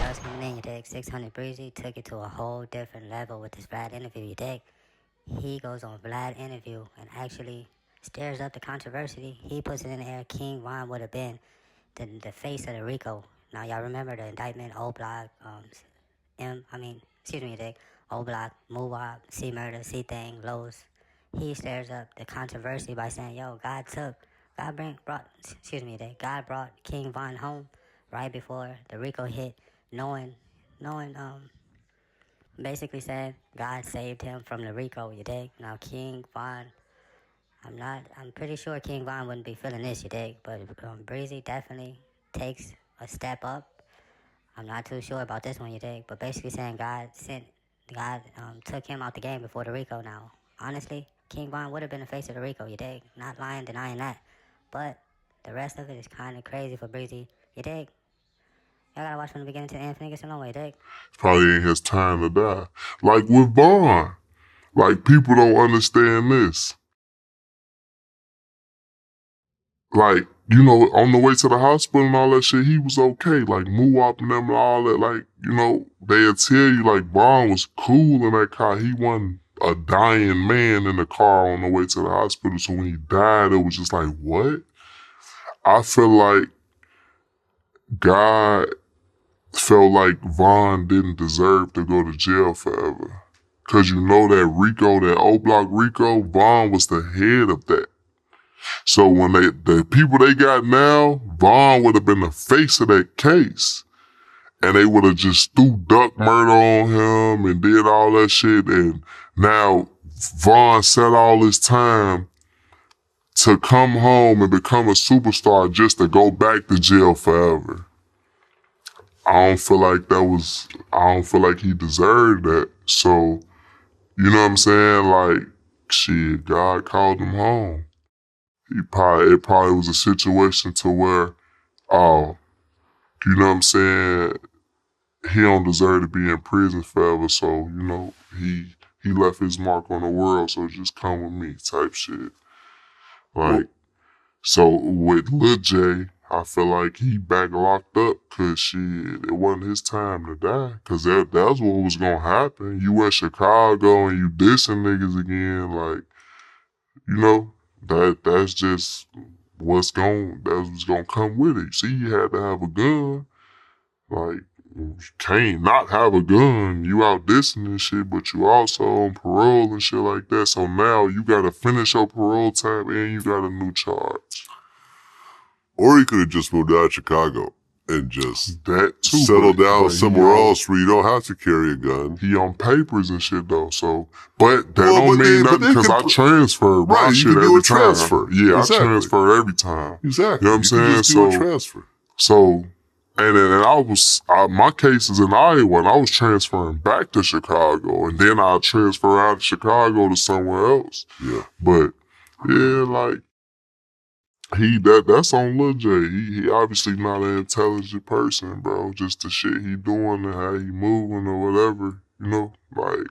stars coming in, you dig? 600Breezy took it to a whole different level with this Vlad interview, you dig? He goes on Vlad interview and actually stirs up the controversy. He puts it in the air. King Von would have been the face of the RICO. Now y'all remember the indictment, O Block, you dig? O Block, Muwab, C Murder, C Thing, Lowe's. He stirs up the controversy by saying, yo, God brought King Von home right before the RICO hit, knowing, basically said God saved him from the RICO, you dig? Now King Von, I'm pretty sure King Von wouldn't be feeling this, you dig? But Breezy definitely takes a step up. I'm not too sure about this one, you dig? But basically saying God took him out the game before the RICO now. Honestly, King Von would have been the face of the RICO, you dig? Not lying, denying that. But the rest of it is kind of crazy for Breezy, you dig? Y'all gotta watch from the beginning to the end for niggas to know, you dig? Probably ain't his time to die. Like with Vaughn. Like, people don't understand this. Like, you know, on the way to the hospital and all that shit, he was okay. Like, Muwap and them and all that, like, you know, they'll tell you, like, Vaughn was cool in that car. He wasn't a dying man in the car on the way to the hospital. So when he died, it was just like, what? I feel like God felt like Vaughn didn't deserve to go to jail forever. Cause you know that RICO, that O-Block RICO, Vaughn was the head of that. So when the people they got now, Vaughn would have been the face of that case. And they would have just threw duck murder on him and did all that shit. And now Vaughn sat all his time to come home and become a superstar just to go back to jail forever. I don't feel like he deserved that. So, you know what I'm saying? Like, shit, God called him home. It probably was a situation to where, you know what I'm saying? He don't deserve to be in prison forever. So, you know, he left his mark on the world. So just come with me type shit. Like, so with Lil J, I feel like he back locked up cause shit, it wasn't his time to die. Cause that's what was gonna happen. You at Chicago and you dissing niggas again, like, you know, that's just what's gonna come with it. You see, you had to have a gun. Like, you can't not have a gun. You out dissing and shit, but you also on parole and shit like that. So now you gotta finish your parole time and you got a new charge. Or he could have just moved out of Chicago and just that too, settle down but somewhere else where you don't have to carry a gun. He on papers and shit though, so but that don't mean nothing because I transfer my shit every time. Transfer. Yeah, exactly. I transfer every time. Exactly. You know what I'm saying? Just do a transfer. So and my case is in Iowa and I was transferring back to Chicago and then I transfer out of Chicago to somewhere else. Yeah. But yeah, like that's on Lil J. He obviously not an intelligent person, bro. Just the shit he doing and how he moving or whatever, you know, like